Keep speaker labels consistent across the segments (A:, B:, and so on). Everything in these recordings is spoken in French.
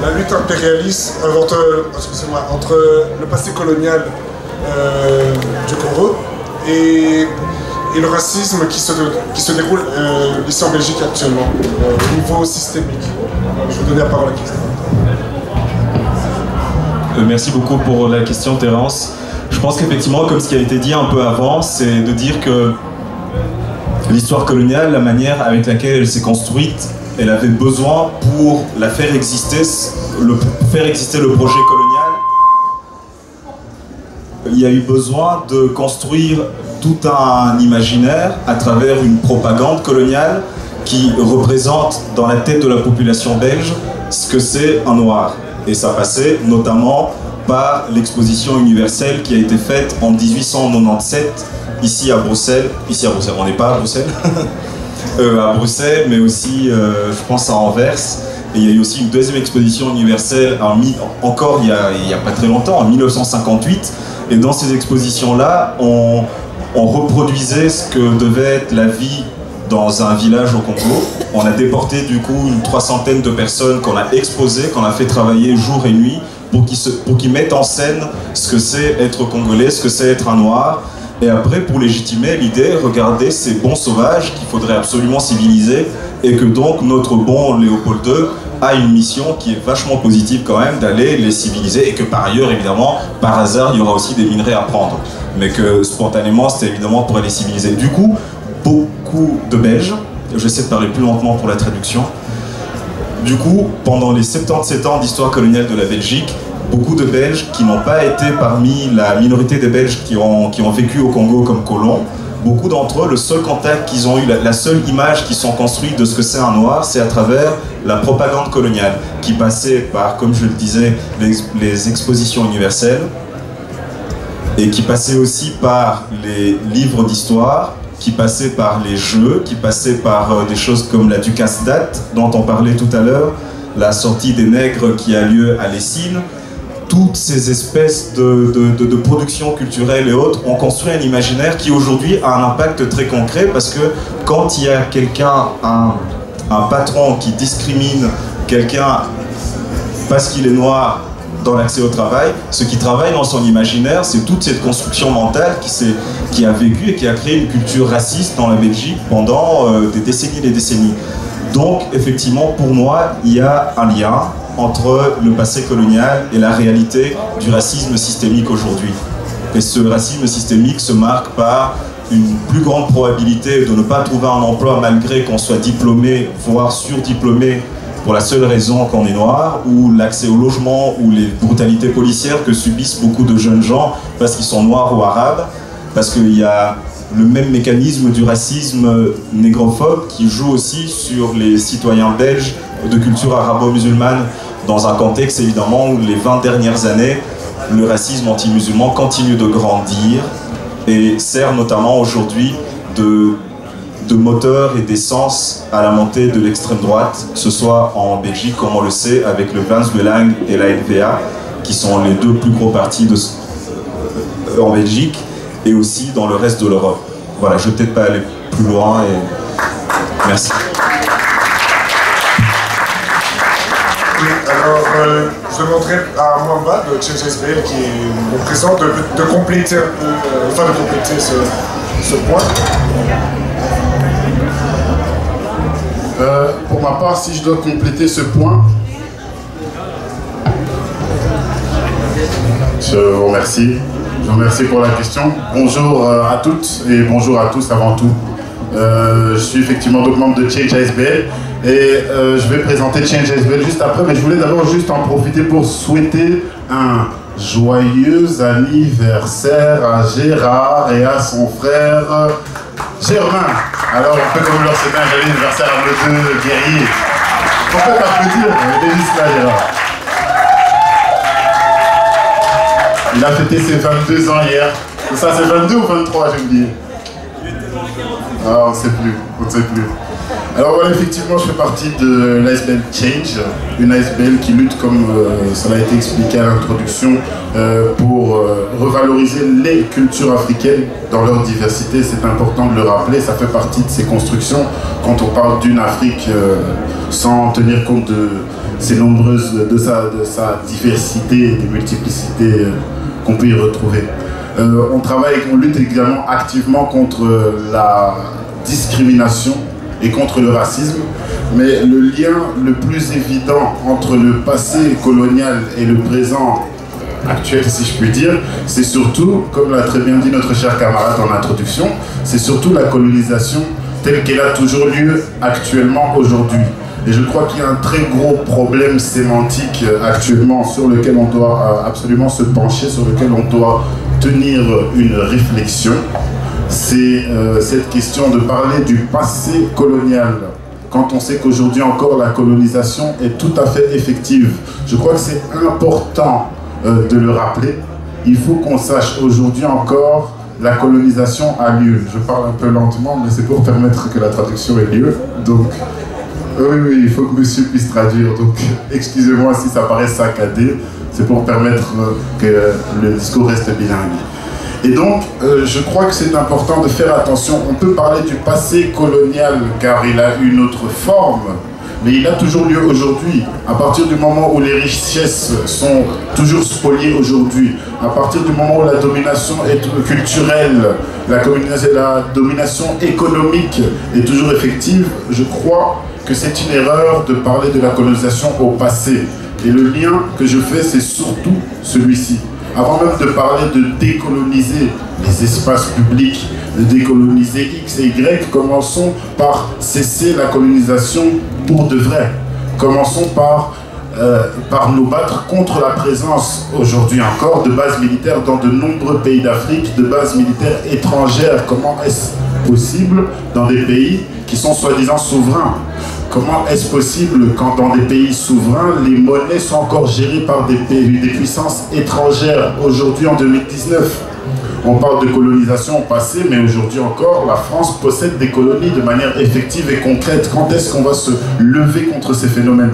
A: la lutte impérialiste entre le passé colonial du Congo et le racisme qui se déroule ici en Belgique actuellement, au niveau systémique. Je vais donner la parole à Christophe.
B: Merci beaucoup pour la question, Terence. Je pense qu'effectivement, comme ce qui a été dit un peu avant, c'est de dire que l'histoire coloniale, la manière avec laquelle elle s'est construite, elle avait besoin pour la faire exister, faire exister le projet colonial. Il y a eu besoin de construire tout un imaginaire à travers une propagande coloniale qui représente dans la tête de la population belge ce que c'est un noir. Et ça passait notamment par l'exposition universelle qui a été faite en 1897 ici à Bruxelles. On n'est pas à Bruxelles, à Bruxelles, mais aussi, je pense, à Anvers. Et il y a eu aussi une deuxième exposition universelle, encore il y a pas très longtemps, en 1958. Et dans ces expositions-là, on reproduisait ce que devait être la vie dans un village au Congo. On a déporté du coup une 300aine de personnes qu'on a exposées, qu'on a fait travailler jour et nuit pour qu'ils mettent en scène ce que c'est être congolais, ce que c'est être un noir. Et après, pour légitimer l'idée, regardez ces bons sauvages qu'il faudrait absolument civiliser et que donc notre bon Léopold II a une mission qui est vachement positive quand même d'aller les civiliser et que par ailleurs, évidemment, par hasard, il y aura aussi des minerais à prendre. Mais que spontanément, c'était évidemment pour les civiliser. Du coup, beaucoup de Belges, j'essaie de parler plus lentement pour la traduction, du coup, pendant les 77 ans d'histoire coloniale de la Belgique, beaucoup de Belges qui n'ont pas été parmi la minorité des Belges qui ont vécu au Congo comme colons, beaucoup d'entre eux, le seul contact qu'ils ont eu, la seule image qu'ils sont construits de ce que c'est un noir, c'est à travers la propagande coloniale, qui passait par, comme je le disais, les expositions universelles, et qui passait aussi par les livres d'histoire, qui passait par les jeux, qui passait par des choses comme la Ducasse-Date, dont on parlait tout à l'heure, la sortie des nègres qui a lieu à Lessines. Toutes ces espèces de productions culturelles et autres ont construit un imaginaire qui aujourd'hui a un impact très concret parce que quand il y a quelqu'un, un patron qui discrimine quelqu'un parce qu'il est noir dans l'accès au travail, ce qui travaille dans son imaginaire, c'est toute cette construction mentale qui a vécu et qui a créé une culture raciste dans la Belgique pendant des décennies et des décennies. Donc, effectivement, pour moi, il y a un lien entre le passé colonial et la réalité du racisme systémique aujourd'hui. Et ce racisme systémique se marque par une plus grande probabilité de ne pas trouver un emploi malgré qu'on soit diplômé, voire surdiplômé, pour la seule raison qu'on est noir, ou l'accès au logement, ou les brutalités policières que subissent beaucoup de jeunes gens parce qu'ils sont noirs ou arabes, parce qu'il y a le même mécanisme du racisme négrophobe qui joue aussi sur les citoyens belges de culture arabo-musulmane dans un contexte évidemment où les 20 dernières années, le racisme anti-musulman continue de grandir et sert notamment aujourd'hui de moteur et d'essence à la montée de l'extrême droite, que ce soit en Belgique, comme on le sait, avec le Vlaams Belang et la N-VA, qui sont les deux plus gros partis en Belgique, et aussi dans le reste de l'Europe. Voilà, je ne vais peut-être pas aller plus loin, et merci.
A: Alors, je demanderai à Mwamba de ChangeSBL qui est présent de compléter un peu, de compléter ce point.
C: Pour ma part, si je dois compléter ce point, je vous remercie. Je vous remercie pour la question. Bonjour à toutes et bonjour à tous avant tout. Je suis effectivement donc membre de ChangeSBL et je vais présenter ChangeSBL juste après, mais je voulais d'abord juste en profiter pour souhaiter un joyeux anniversaire à Gérard et à son frère Germain. Alors on peut quand même leur souhaiter un joyeux anniversaire à nos deux guerriers. On peut t'applaudir, il est juste là Gérard. Il a fêté ses 22 ans hier. Ça c'est 22 ou 23 j'ai oublié. Ah, on ne sait plus, on ne sait plus. Alors voilà, effectivement, je fais partie de l'ASBL Change, une ASBL qui lutte, comme ça a été expliqué à l'introduction, pour revaloriser les cultures africaines dans leur diversité. C'est important de le rappeler, ça fait partie de ces constructions quand on parle d'une Afrique sans tenir compte de ses nombreuses, de sa diversité, des multiplicités qu'on peut y retrouver. On lutte également activement contre la discrimination et contre le racisme, mais le lien le plus évident entre le passé colonial et le présent actuel, si je puis dire, c'est surtout, comme l'a très bien dit notre cher camarade en introduction, c'est surtout la colonisation telle qu'elle a toujours lieu actuellement aujourd'hui. Et je crois qu'il y a un très gros problème sémantique actuellement sur lequel on doit absolument se pencher, sur lequel on doit tenir une réflexion. C'est cette question de parler du passé colonial, quand on sait qu'aujourd'hui encore la colonisation est tout à fait effective. Je crois que c'est important de le rappeler. Il faut qu'on sache aujourd'hui encore, la colonisation a lieu. Je parle un peu lentement, mais c'est pour permettre que la traduction ait lieu. Donc, oui, il faut que monsieur puisse traduire. Donc, excusez-moi si ça paraît saccadé. C'est pour permettre que le discours reste bilingue. Et donc, je crois que c'est important de faire attention. On peut parler du passé colonial car il a une autre forme, mais il a toujours lieu aujourd'hui. À partir du moment où les richesses sont toujours spoliées aujourd'hui, à partir du moment où la domination culturelle, la domination économique est toujours effective, je crois que c'est une erreur de parler de la colonisation au passé. Et le lien que je fais, c'est surtout celui-ci. Avant même de parler de décoloniser les espaces publics, de décoloniser X et Y, commençons par cesser la colonisation pour de vrai. Commençons par nous battre contre la présence, aujourd'hui encore, de bases militaires dans de nombreux pays d'Afrique, de bases militaires étrangères. Comment est-ce possible dans des pays qui sont soi-disant souverains? Comment est-ce possible quand dans des pays souverains, les monnaies sont encore gérées par des puissances étrangères aujourd'hui en 2019? On parle de colonisation au passé, mais aujourd'hui encore, la France possède des colonies de manière effective et concrète. Quand est-ce qu'on va se lever contre ces phénomènes?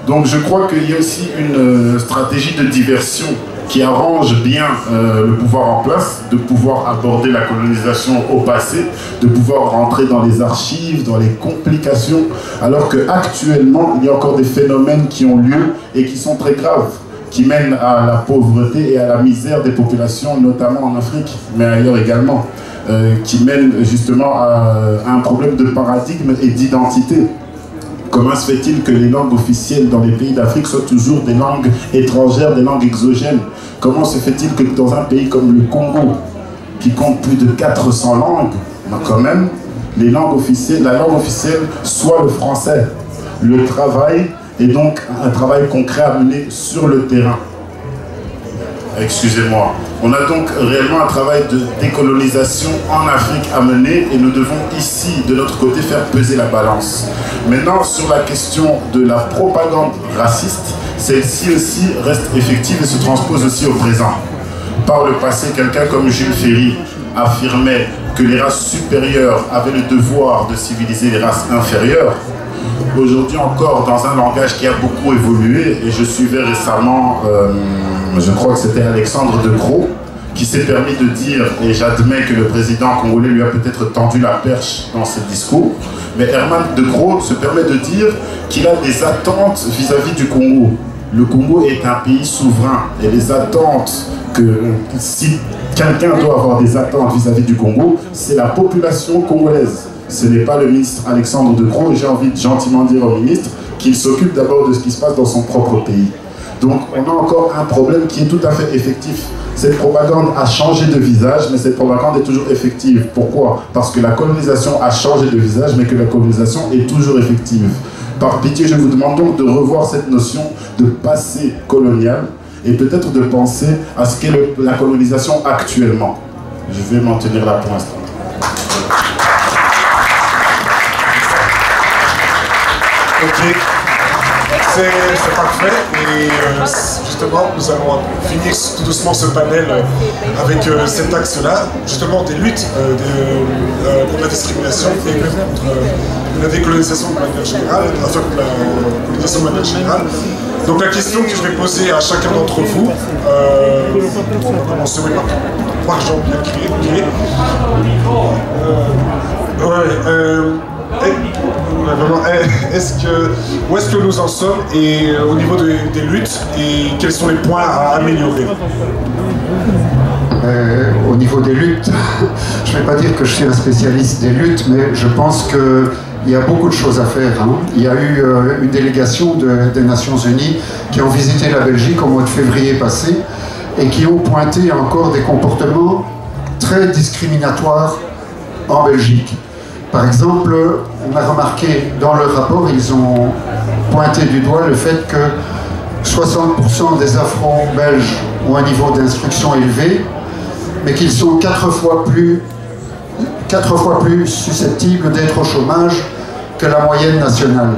C: Donc je crois qu'il y a aussi une stratégie de diversion qui arrange bien le pouvoir en place, de pouvoir aborder la colonisation au passé, de pouvoir rentrer dans les archives, dans les complications, alors qu'actuellement, il y a encore des phénomènes qui ont lieu et qui sont très graves, qui mènent à la pauvreté et à la misère des populations, notamment en Afrique, mais ailleurs également, qui mènent justement à un problème de paradigme et d'identité. Comment se fait-il que les langues officielles dans les pays d'Afrique soient toujours des langues étrangères, des langues exogènes? Comment se fait-il que dans un pays comme le Congo, qui compte plus de 400 langues, quand même, la langue officielle soit le français? Le travail est donc un travail concret à mener sur le terrain. Excusez-moi. On a donc réellement un travail de décolonisation en Afrique à mener et nous devons ici, de notre côté, faire peser la balance. Maintenant, sur la question de la propagande raciste, celle-ci aussi reste effective et se transpose aussi au présent. Par le passé, quelqu'un comme Jules Ferry affirmait que les races supérieures avaient le devoir de civiliser les races inférieures. Aujourd'hui encore, dans un langage qui a beaucoup évolué, et je suivais récemment, je crois que c'était Alexandre De Croo, qui s'est permis de dire, et j'admets que le président congolais lui a peut-être tendu la perche dans ses discours, mais Herman De Croo se permet de dire qu'il a des attentes vis-à-vis du Congo. Le Congo est un pays souverain, et les attentes si quelqu'un doit avoir des attentes vis-à-vis du Congo, c'est la population congolaise. Ce n'est pas le ministre Alexandre De Croo, et j'ai envie de gentiment dire au ministre qu'il s'occupe d'abord de ce qui se passe dans son propre pays. Donc on a encore un problème qui est tout à fait effectif. Cette propagande a changé de visage, mais cette propagande est toujours effective. Pourquoi? Parce que la colonisation a changé de visage, mais que la colonisation est toujours effective. Par pitié, je vous demande donc de revoir cette notion de passé colonial et peut-être de penser à ce qu'est la colonisation actuellement. Je vais m'en tenir là pour l'instant.
A: Ok. C'est parfait. Et justement, nous allons finir tout doucement ce panel avec cet axe-là, justement des luttes contre la discrimination et même contre la décolonisation de manière générale, enfin contre la colonisation de manière générale. Donc la question que je vais poser à chacun d'entre vous, on va commencer par Jean-Pierre Guillet. Où est-ce que nous en sommes et au niveau des luttes et quels sont les points à améliorer?
D: Au niveau des luttes, je ne vais pas dire que je suis un spécialiste des luttes, mais je pense qu'il y a beaucoup de choses à faire. Il y a eu une délégation des Nations Unies qui ont visité la Belgique au mois de février passé et qui ont pointé encore des comportements très discriminatoires en Belgique. Par exemple, on a remarqué dans le rapport, ils ont pointé du doigt le fait que 60% des Afro-Belges ont un niveau d'instruction élevé, mais qu'ils sont 4 fois plus susceptibles d'être au chômage que la moyenne nationale.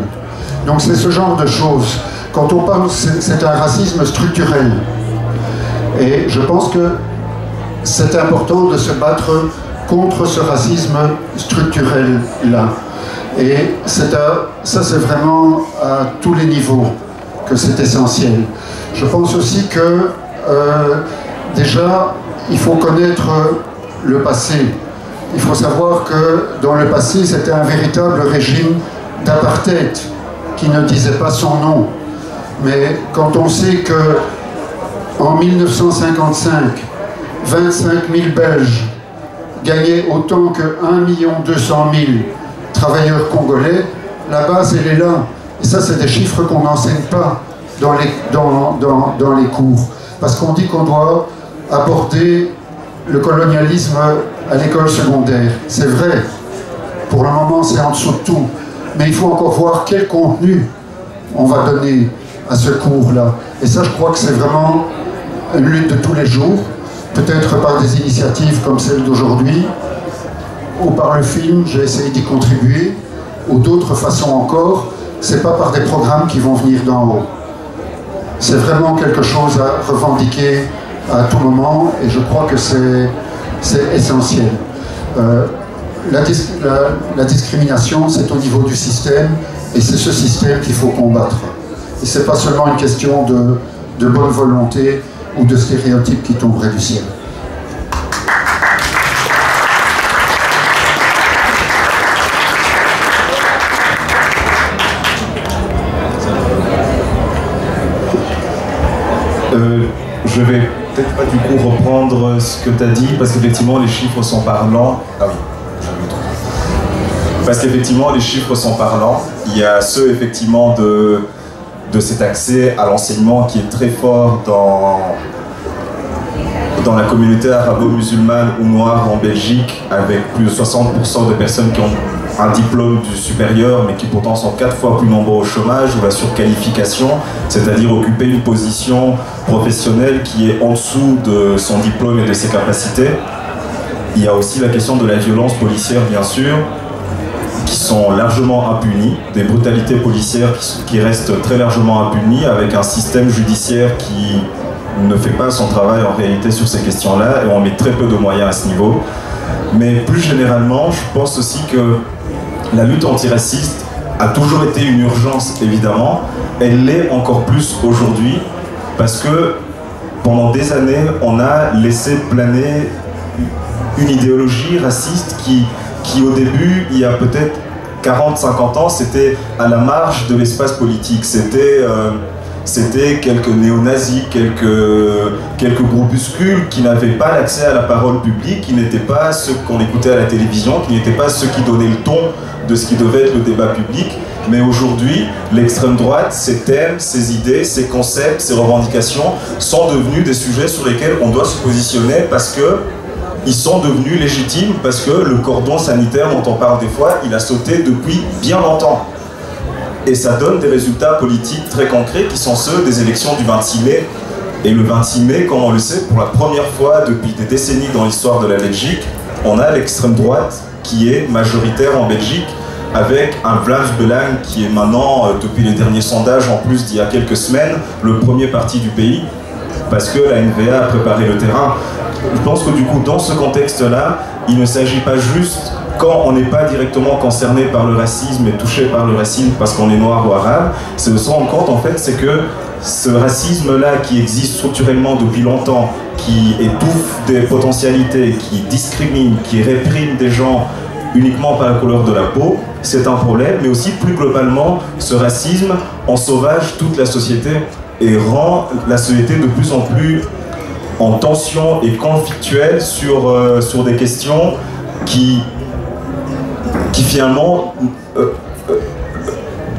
D: Donc c'est ce genre de choses. Quand on parle, c'est un racisme structurel. Et je pense que c'est important de se battre contre ce racisme structurel-là. Et ça, c'est vraiment à tous les niveaux que c'est essentiel. Je pense aussi que, déjà, il faut connaître le passé. Il faut savoir que dans le passé, c'était un véritable régime d'apartheid qui ne disait pas son nom. Mais quand on sait que en 1955, 25 000 Belges gagnaient autant que 1 200 000 travailleurs congolais, la base, elle est là. Et ça, c'est des chiffres qu'on n'enseigne pas dans les cours. Parce qu'on dit qu'on doit aborder le colonialisme à l'école secondaire. C'est vrai. Pour le moment, c'est en dessous de tout. Mais il faut encore voir quel contenu on va donner à ce cours-là. Et ça, je crois que c'est vraiment une lutte de tous les jours. Peut-être par des initiatives comme celle d'aujourd'hui, ou par le film, j'ai essayé d'y contribuer, ou d'autres façons encore. C'est pas par des programmes qui vont venir d'en haut. C'est vraiment quelque chose à revendiquer à tout moment, et je crois que c'est essentiel. La discrimination, c'est au niveau du système, et c'est ce système qu'il faut combattre. Et c'est pas seulement une question de bonne volonté ou de stéréotypes qui tomberaient du ciel.
B: Je vais peut-être pas du coup reprendre ce que tu as dit, parce qu'effectivement les chiffres sont parlants. Ah oui, j'avais tout. Parce qu'effectivement les chiffres sont parlants. Il y a ceux effectivement de cet accès à l'enseignement qui est très fort dans la communauté arabo-musulmane ou noire en Belgique, avec plus de 60% de personnes qui ont un diplôme du supérieur, mais qui pourtant sont 4 fois plus nombreux au chômage, ou la surqualification, c'est-à-dire occuper une position professionnelle qui est en dessous de son diplôme et de ses capacités. Il y a aussi la question de la violence policière, bien sûr, qui sont largement impunies, des brutalités policières qui restent très largement impunies, avec un système judiciaire qui ne fait pas son travail en réalité sur ces questions-là, et on met très peu de moyens à ce niveau. Mais plus généralement, je pense aussi que la lutte antiraciste a toujours été une urgence, évidemment. Elle l'est encore plus aujourd'hui, parce que pendant des années, on a laissé planer une idéologie raciste qui au début, il y a peut-être 40-50 ans, c'était à la marge de l'espace politique. C'était quelques néo-nazis, quelques groupuscules qui n'avaient pas l'accès à la parole publique, qui n'étaient pas ceux qu'on écoutait à la télévision, qui n'étaient pas ceux qui donnaient le ton de ce qui devait être le débat public. Mais aujourd'hui, l'extrême droite, ses thèmes, ses idées, ses concepts, ses revendications sont devenus des sujets sur lesquels on doit se positionner parce qu'ils sont devenus légitimes, parce que le cordon sanitaire dont on parle des fois, il a sauté depuis bien longtemps. Et ça donne des résultats politiques très concrets qui sont ceux des élections du 26 mai. Et le 26 mai, comme on le sait, pour la première fois depuis des décennies dans l'histoire de la Belgique, on a l'extrême droite qui est majoritaire en Belgique, avec un Vlaams Belang qui est maintenant, depuis les derniers sondages, en plus d'il y a quelques semaines, le premier parti du pays, parce que la NVA a préparé le terrain. Je pense que du coup, dans ce contexte-là, il ne s'agit pas juste, quand on n'est pas directement concerné par le racisme et touché par le racisme parce qu'on est noir ou arabe, c'est de se rendre compte, en fait, c'est que ce racisme-là qui existe structurellement depuis longtemps, qui étouffe des potentialités, qui discrimine, qui réprime des gens uniquement par la couleur de la peau, c'est un problème, mais aussi plus globalement, ce racisme ensauvage toute la société et rend la société de plus en plus en tension et conflictuelle sur des questions qui finalement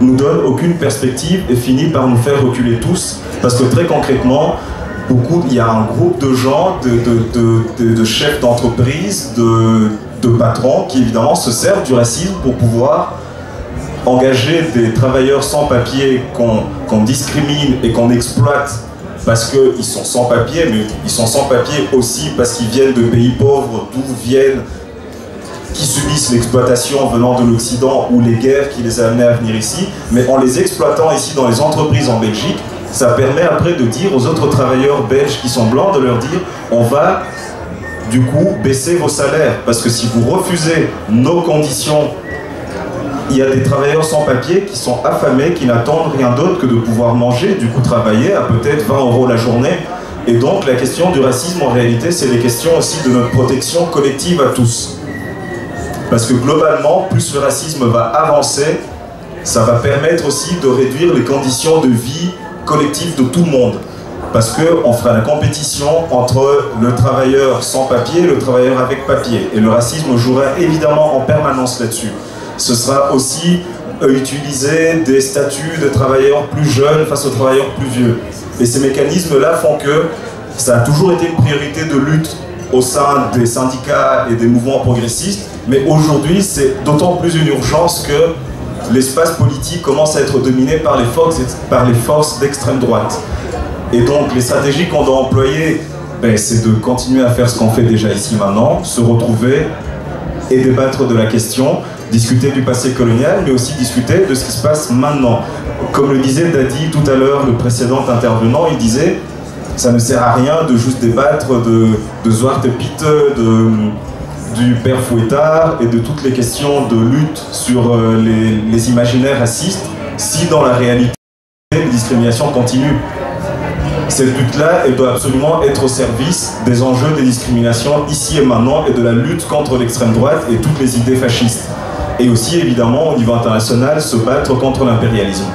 B: nous donnent aucune perspective et finit par nous faire reculer tous, parce que très concrètement, il y a un groupe de gens, de chefs d'entreprise, de patrons qui évidemment se servent du racisme pour pouvoir engager des travailleurs sans papier qu'on discrimine et qu'on exploite parce qu'ils sont sans papier, mais ils sont sans papier aussi parce qu'ils viennent de pays pauvres, d'où viennent, qui subissent l'exploitation venant de l'Occident ou les guerres qui les a amenés à venir ici, mais en les exploitant ici dans les entreprises en Belgique, ça permet après de dire aux autres travailleurs belges qui sont blancs, de leur dire on va du coup baisser vos salaires, parce que si vous refusez nos conditions, il y a des travailleurs sans papier qui sont affamés, qui n'attendent rien d'autre que de pouvoir manger, du coup travailler à peut-être 20 € la journée. Et donc la question du racisme en réalité c'est les questions aussi de notre protection collective à tous. Parce que globalement, plus le racisme va avancer, ça va permettre aussi de réduire les conditions de vie collective de tout le monde. Parce qu'on fera la compétition entre le travailleur sans papier et le travailleur avec papier. Et le racisme jouera évidemment en permanence là-dessus. Ce sera aussi utiliser des statuts de travailleurs plus jeunes face aux travailleurs plus vieux. Et ces mécanismes-là font que ça a toujours été une priorité de lutte au sein des syndicats et des mouvements progressistes, mais aujourd'hui c'est d'autant plus une urgence que l'espace politique commence à être dominé par les forces d'extrême droite. Et donc les stratégies qu'on doit employer, c'est de continuer à faire ce qu'on fait déjà ici maintenant, se retrouver et débattre de la question, discuter du passé colonial, mais aussi discuter de ce qui se passe maintenant. Comme le disait Dadi tout à l'heure, le précédent intervenant, il disait ça ne sert à rien de juste débattre de Zwarte Piet, du père Fouettard et de toutes les questions de lutte sur les imaginaires racistes si dans la réalité les discriminations continuent. Cette lutte-là, elle doit absolument être au service des enjeux des discriminations ici et maintenant et de la lutte contre l'extrême droite et toutes les idées fascistes. Et aussi évidemment au niveau international se battre contre l'impérialisme.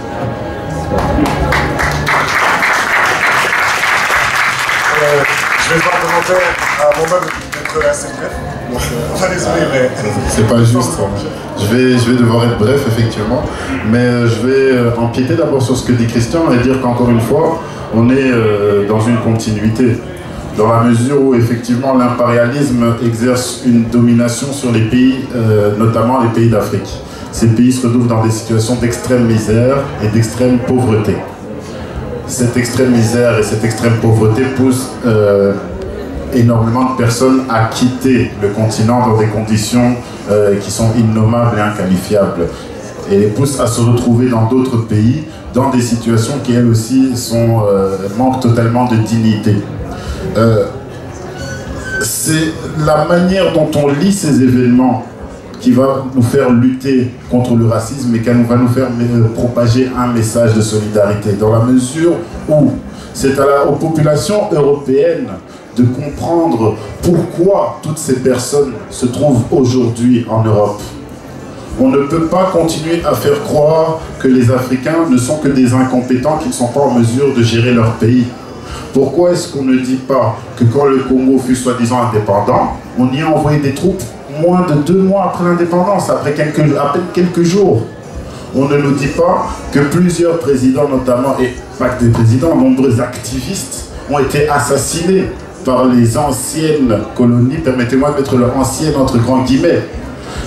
A: Je vais faire un commentaire à mon mode d'être assez bref. Donc, enfin, désolé, mais.
C: C'est pas juste. Je vais devoir être bref, effectivement. Mais je vais empiéter d'abord sur ce que dit Christian et dire qu'encore une fois, on est dans une continuité. Dans la mesure où, effectivement, l'impérialisme exerce une domination sur les pays, notamment les pays d'Afrique. Ces pays se retrouvent dans des situations d'extrême misère et d'extrême pauvreté. Cette extrême misère et cette extrême pauvreté poussent énormément de personnes à quitter le continent dans des conditions qui sont innommables et inqualifiables. Et les poussent à se retrouver dans d'autres pays, dans des situations qui elles aussi manquent totalement de dignité. C'est la manière dont on lit ces événements qui va nous faire lutter contre le racisme et qui va nous faire propager un message de solidarité, dans la mesure où c'est aux populations européennes de comprendre pourquoi toutes ces personnes se trouvent aujourd'hui en Europe. On ne peut pas continuer à faire croire que les Africains ne sont que des incompétents qui ne sont pas en mesure de gérer leur pays. Pourquoi est-ce qu'on ne dit pas que quand le Congo fut soi-disant indépendant, on y a envoyé des troupes moins de 2 mois après l'indépendance, à peine quelques jours? On ne nous dit pas que plusieurs présidents, notamment, et pas que des présidents, nombreux activistes ont été assassinés par les anciennes colonies, permettez-moi de mettre le ancienne entre grands guillemets.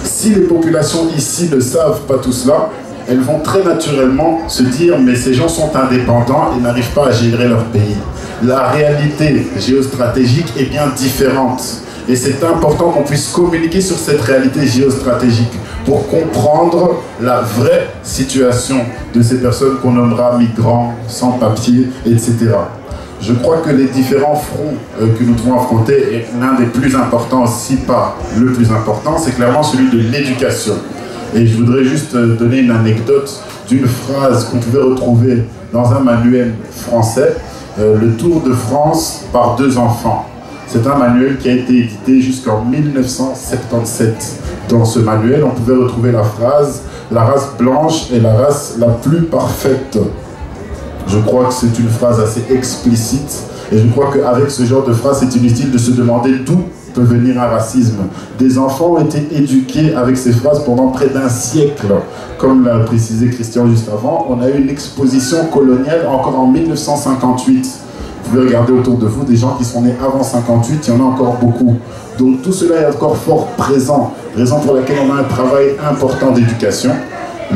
C: Si les populations ici ne savent pas tout cela, elles vont très naturellement se dire mais ces gens sont indépendants et n'arrivent pas à gérer leur pays. La réalité géostratégique est bien différente. Et c'est important qu'on puisse communiquer sur cette réalité géostratégique pour comprendre la vraie situation de ces personnes qu'on nommera migrants, sans papier, etc. Je crois que les différents fronts que nous devons affronter, et l'un des plus importants, si pas le plus important, c'est clairement celui de l'éducation. Et je voudrais juste donner une anecdote d'une phrase qu'on pouvait retrouver dans un manuel français, le Tour de France par 2 enfants. C'est un manuel qui a été édité jusqu'en 1977. Dans ce manuel, on pouvait retrouver la phrase « La race blanche est la race la plus parfaite ». Je crois que c'est une phrase assez explicite et je crois qu'avec ce genre de phrase, c'est inutile de se demander d'où peut venir un racisme. Des enfants ont été éduqués avec ces phrases pendant près d'un siècle. Comme l'a précisé Christian juste avant, on a eu une exposition coloniale encore en 1958. Vous pouvez regarder autour de vous des gens qui sont nés avant 58, il y en a encore beaucoup. Donc tout cela est encore fort présent, raison pour laquelle on a un travail important d'éducation.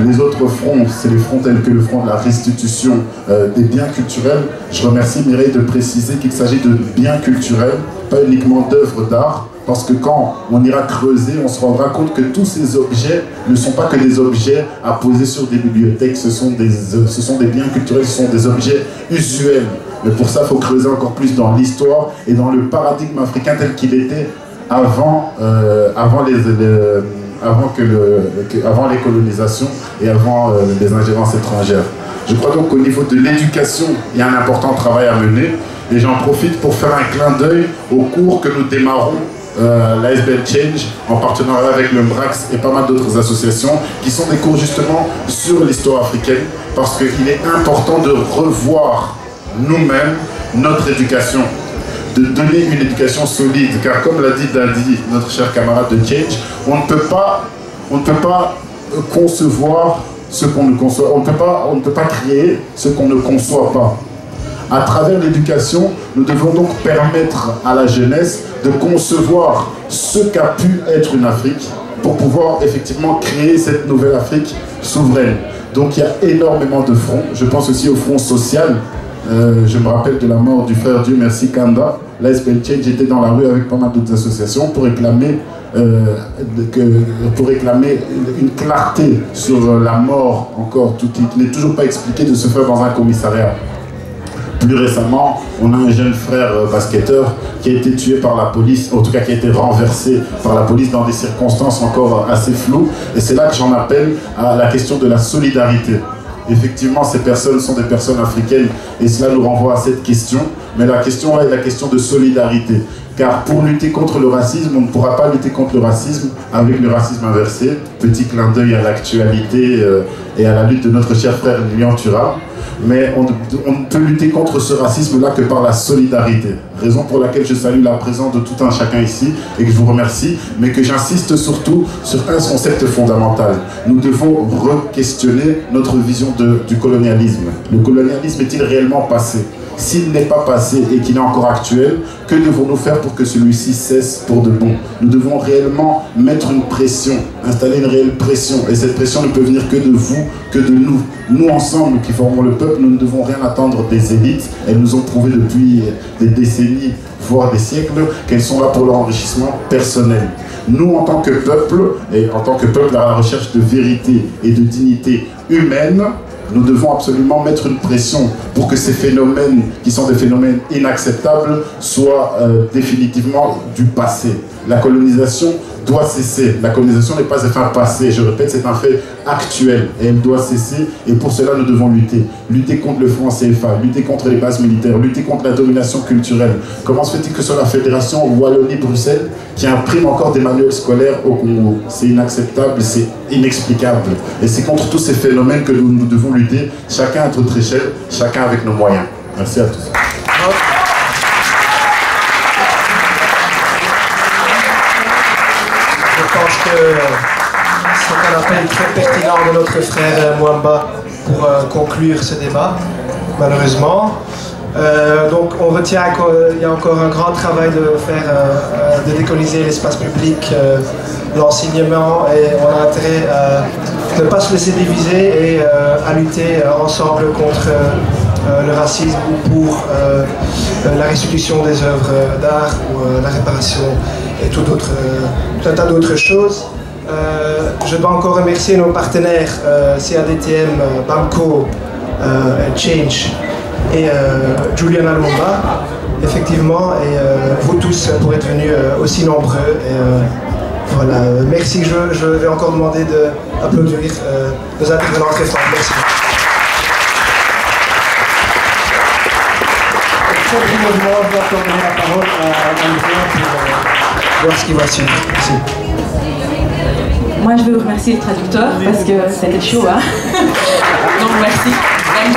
C: Les autres fronts, c'est les fronts tels que le front de la restitution des biens culturels. Je remercie Mireille de préciser qu'il s'agit de biens culturels, pas uniquement d'œuvres d'art, parce que quand on ira creuser, on se rendra compte que tous ces objets ne sont pas que des objets à poser sur des bibliothèques, ce sont des biens culturels, ce sont des objets usuels. Mais pour ça, il faut creuser encore plus dans l'histoire et dans le paradigme africain tel qu'il était avant les colonisations et avant les ingérences étrangères. Je crois donc qu'au niveau de l'éducation, il y a un important travail à mener. Et j'en profite pour faire un clin d'œil aux cours que nous démarrons, l'ASBL Change, en partenariat avec le MRAX et pas mal d'autres associations, qui sont des cours justement sur l'histoire africaine, parce qu'il est important de revoir nous-mêmes notre éducation, de donner une éducation solide, car comme l'a dit Dadi, notre cher camarade de Change, on ne peut pas concevoir ce qu'on ne conçoit, on ne peut pas créer ce qu'on ne conçoit pas. À travers l'éducation, nous devons donc permettre à la jeunesse de concevoir ce qu'a pu être une Afrique pour pouvoir effectivement créer cette nouvelle Afrique souveraine. Donc il y a énormément de fronts. Je pense aussi au front social. Je me rappelle de la mort du frère Dieu Merci Kanda. L'ASBL Change était dans la rue avec pas mal d'autres associations pour réclamer une clarté sur la mort encore. Il n'est toujours pas expliqué de se faire dans un commissariat. Plus récemment, on a un jeune frère basketteur qui a été tué par la police, en tout cas qui a été renversé par la police dans des circonstances encore assez floues. Et c'est là que j'en appelle à la question de la solidarité. Effectivement, ces personnes sont des personnes africaines et cela nous renvoie à cette question. Mais la question là est la question de solidarité. Car pour lutter contre le racisme, on ne pourra pas lutter contre le racisme avec le racisme inversé. Petit clin d'œil à l'actualité et à la lutte de notre cher frère Lilian Thuram. Mais on ne peut lutter contre ce racisme-là que par la solidarité. Raison pour laquelle je salue la présence de tout un chacun ici et que je vous remercie, mais que j'insiste surtout sur un concept fondamental. Nous devons re-questionner notre vision du colonialisme. Le colonialisme est-il réellement passé ? S'il n'est pas passé et qu'il est encore actuel, que devons-nous faire pour que celui-ci cesse pour de bon? Nous devons réellement mettre une pression, installer une réelle pression. Et cette pression ne peut venir que de vous, que de nous. Nous ensemble qui formons le peuple, nous ne devons rien attendre des élites. Elles nous ont prouvé depuis des décennies, voire des siècles, qu'elles sont là pour leur enrichissement personnel. Nous, en tant que peuple, et en tant que peuple à la recherche de vérité et de dignité humaine, nous devons absolument mettre une pression pour que ces phénomènes, qui sont des phénomènes inacceptables, soient définitivement du passé. La colonisation doit cesser. La colonisation n'est pas un fait passé, je répète, c'est un fait actuel et elle doit cesser et pour cela nous devons lutter. Lutter contre le franc CFA, lutter contre les bases militaires, lutter contre la domination culturelle. Comment se fait-il que sur la fédération Wallonie-Bruxelles qui imprime encore des manuels scolaires au Congo? C'est inacceptable, c'est inexplicable. Et c'est contre tous ces phénomènes que nous devons lutter, chacun à notre échelle, chacun avec nos moyens. Merci à tous.
E: Je pense que c'est un appel très pertinent de notre frère Mwamba pour conclure ce débat, malheureusement. Donc on retient qu'il y a encore un grand travail de faire, de décoloniser l'espace public, l'enseignement, et on a intérêt à ne pas se laisser diviser et à lutter ensemble contre le racisme ou pour la restitution des œuvres d'art ou la réparation et tout un tas d'autres choses. Je dois encore remercier nos partenaires CADTM, BAMCO, Change et Juliana Lumumba, effectivement, et vous tous pour être venus aussi nombreux. Et, voilà, merci. Je vais encore demander d'applaudir nos intervenants très fort. Merci. Très brièvement, je vais encore donner la parole à Andrea pour voir ce qui va suivre. Merci.
F: Moi, je veux remercier le traducteur parce que c'était chaud, hein. Donc, merci.